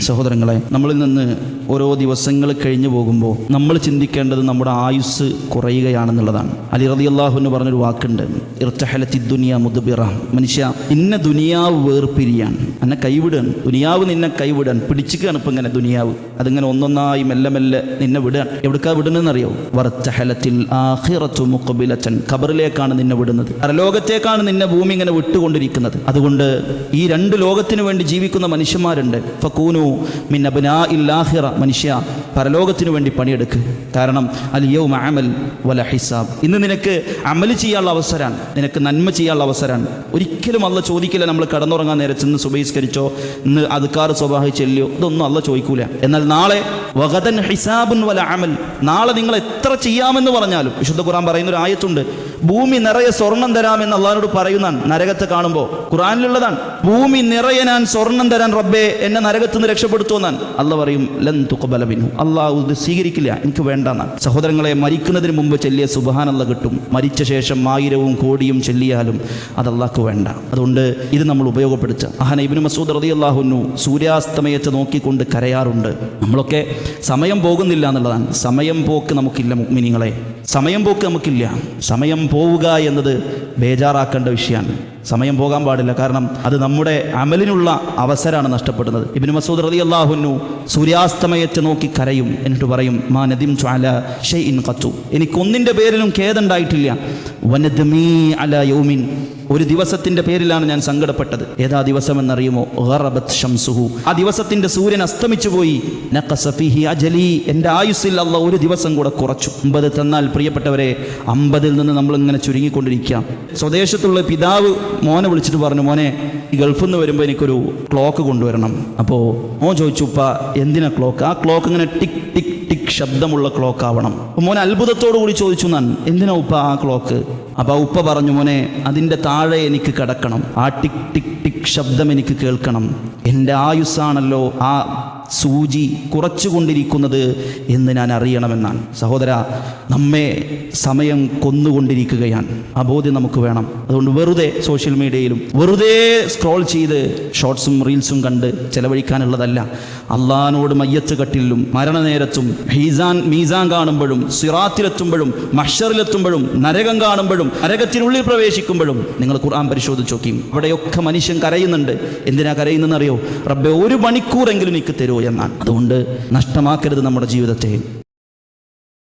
സഹോദരങ്ങളെ, നമ്മളിൽ നിന്ന് ഓരോ ദിവസങ്ങൾ കഴിഞ്ഞു പോകുമ്പോൾ നമ്മൾ ചിന്തിക്കേണ്ടത് നമ്മുടെ ആയുസ് കുറയുകയാണെന്നുള്ളതാണ്. അലി റളിയല്ലാഹു അൻഹു പറഞ്ഞൊരു വാക്കുണ്ട്, ഇർതഹലത്തി ദുനിയ മുദ്ബിറ. മനുഷ്യ, ഇന്ന ദുനിയാവ് വേർപിരിയാണ്, എന്നെ കൈവിടാൻ, ദുനിയാവ് നിന്നെ പിടിച്ചിരിക്കുകയാണ്. ഇപ്പം ഇങ്ങനെ ദുനിയാവ് അതിങ്ങനെ ഒന്നൊന്നായി മെല്ലെ മെല്ലെ നിന്നെ വിടുകയാണ്. എവിടേക്കാ വിടുന്നതെന്നറിയോ? വർതഹലത്തിൽ ആഖിറത്തു മുഖബിലതൻ. ഖബറിലേക്കാണ് നിന്നെ വിടുന്നത്, പരലോകത്തേക്കാണ് നിന്നെ ഭൂമി ഇങ്ങനെ വിട്ടുകൊണ്ടിരിക്കുന്നത്. അതുകൊണ്ട് ഈ രണ്ട് ലോകത്തിന് വേണ്ടി ജീവിക്കുന്ന മനുഷ്യന്മാരുണ്ട്. ഫകൂനു മിൻ അബ്നാഇൽ ആഖിറ. മനുഷ്യ, പരലോകത്തിന് വേണ്ടി പണിയെടുക്കുക. കാരണം അൽ യൗമ അമൽ വല ഹിസാബ്. ഇന്ന് നിനക്ക് അമല് ചെയ്യാനുള്ള അവസരമാണ്, നിനക്ക് നന്മ ചെയ്യാനുള്ള അവസരമാണ്. ഒരിക്കലും അള്ള ചോദിക്കില്ല നമ്മൾ കടന്നുറങ്ങാൻ നേരത്ത് ഇന്ന് സുബഹിസ്കരിച്ചോ, ഇന്ന് അദ്കാർ സ്വബാഹി ചെല്ലിയോ, ഇതൊന്നും അള്ള ചോദിക്കൂല. എന്നാൽ നാളെ വഗദൻ ഹിസാബുൻ വല അമൽ. നാളെ നിങ്ങൾ എത്ര ചെയ്യാമെന്ന് പറഞ്ഞാലും, വിശുദ്ധ ഖുർആൻ പറയുന്നൊരു ആയത്തുണ്ട്, ഭൂമി നിറയെ സ്വർണം തരാമെന്ന് അള്ളാഹിനോട് പറയുന്നതാണ് നരകത്തെ കാണുമ്പോൾ. ഖുർആനിലുള്ളതാണ്, ഭൂമി നിറയെ ഞാൻ സ്വർണം തരാൻ റബ്ബേ, എന്നെ നരകത്ത് നിന്ന് രക്ഷപ്പെടുത്തുമെന്നാണ്. അള്ളാഹ് പറയും ലൻ തുഖ്ബല മിൻഹു. അള്ളാഹു ഇത് സ്വീകരിക്കില്ല, എനിക്ക് വേണ്ടെന്നാണ്. സഹോദരങ്ങളെ, മരിക്കുന്നതിന് മുമ്പ് ചെല്ലിയ സുബ്ഹാനല്ലാഹ് കിട്ടും, മരിച്ച ശേഷം 1000 കോടിയും ചെല്ലിയാലും അത് അള്ളാഹ്ക്ക് വേണ്ട. അതുകൊണ്ട് ഇത് നമ്മൾ ഉപയോഗപ്പെടുത്തുക. മഹാനായ ഇബ്നു മസ്ഊദ് റളിയല്ലാഹു അൻഹു സൂര്യാസ്തമയത്തെ നോക്കിക്കൊണ്ട് കരയാറുണ്ട്. നമ്മളൊക്കെ സമയം പോകുന്നില്ല എന്നുള്ളതാണ്. സമയം പോക്ക് നമുക്കില്ല മുഅ്മിനീങ്ങളെ, സമയം പോക്ക് നമുക്കില്ല. സമയം പോവുക എന്നത് ബേജാറാക്കേണ്ട വിഷയമാണ്. സമയം പോകാൻ പാടില്ല, കാരണം അത് നമ്മുടെ അമലിനുള്ള അവസരമാണ് നഷ്ടപ്പെടുന്നത്. ഇബ്നു മസ്ഊദ് റളിയല്ലാഹു അൻഹു സൂര്യാസ്തമയത്തെ നോക്കി കരയും. എന്നിട്ട് പറയും, മാ നദിംതു അലാ ഷൈഇൻ ഖത്തു. എനിക്കൊന്നിൻ്റെ പേരിലും ഖേദമുണ്ടായിട്ടില്ല. വനദ്മീ അലാ യൗമിൻ. ഒരു ദിവസത്തിൻ്റെ പേരിലാണ് ഞാൻ സങ്കടപ്പെട്ടത്. ഏതാ ദിവസം എന്നറിയുമോ? ഗറബത് ഷംസുഹു. ആ ദിവസത്തിൻ്റെ സൂര്യൻ അസ്തമിച്ചു പോയി. നഖസ ഫീഹി അജലി. എൻ്റെ ആയുസ്സിൽ അല്ലാഹ് ഒരു ദിവസം കൂടെ കുറച്ചു. 50 തന്നാൽ പ്രിയപ്പെട്ടവരെ, 50-ൽ നിന്ന് നമ്മളിങ്ങനെ ചുരുങ്ങിക്കൊണ്ടിരിക്കാം. സ്വദേശത്തുള്ള പിതാവ് മോനെ വിളിച്ചിട്ട് പറഞ്ഞു, മോനെ, ഈ ഗൾഫിൽ നിന്ന് വരുമ്പോൾ എനിക്കൊരു ക്ലോക്ക് കൊണ്ടുവരണം. അപ്പോൾ മോൻ ചോദിച്ചു, ഉപ്പ എന്തിനാ ക്ലോക്ക്? ആ ക്ലോക്ക് ഇങ്ങനെ ടിക് ടിക് ടിക് ശബ്ദമുള്ള ക്ലോക്ക് ആവണം. അപ്പോൾ മോനെ അത്ഭുതത്തോടു കൂടി ചോദിച്ചു, ഞാൻ എന്തിനാ ഉപ്പ ആ ക്ലോക്ക്? അപ്പോൾ ഉപ്പ പറഞ്ഞു, മോനെ, അതിൻ്റെ താഴെ എനിക്ക് കിടക്കണം, ആ ടിക് ടിക് ടിക് ശബ്ദം എനിക്ക് കേൾക്കണം. എൻ്റെ ആയുസ്സാണല്ലോ ആ സൂചി കുറച്ചുകൊണ്ടിരിക്കുന്നത് എന്ന് ഞാൻ അറിയണമെന്നാണ്. സഹോദര, നമ്മെ സമയം കൊന്നുകൊണ്ടിരിക്കുകയാണ്, ആ ബോധ്യം നമുക്ക് വേണം. അതുകൊണ്ട് വെറുതെ സോഷ്യൽ മീഡിയയിലും വെറുതെ സ്ക്രോൾ ചെയ്ത് ഷോർട്സും റീൽസും കണ്ട് ചെലവഴിക്കാനുള്ളതല്ല. അള്ളാഹിനോട് മയ്യത്ത് കട്ടിലും മരണനേരത്തും മീസാൻ കാണുമ്പോഴും സിറാത്തിലെത്തുമ്പോഴും മഹ്ശറിലെത്തുമ്പോഴും നരകം കാണുമ്പോഴും നരകത്തിനുള്ളിൽ പ്രവേശിക്കുമ്പോഴും നിങ്ങൾ ഖുർആൻ പരിശോധിച്ച് നോക്കി. അവിടെയൊക്കെ മനുഷ്യൻ കരയുന്നുണ്ട്. എന്തിനാ കരയുന്നതെന്ന് അറിയോ? റബ്ബേ, 1 മണിക്കൂറെങ്കിലും എനിക്ക് തരുമോ എന്നാണ്. അതുകൊണ്ട് നഷ്ടമാക്കരുത് നമ്മുടെ ജീവിതത്തെ.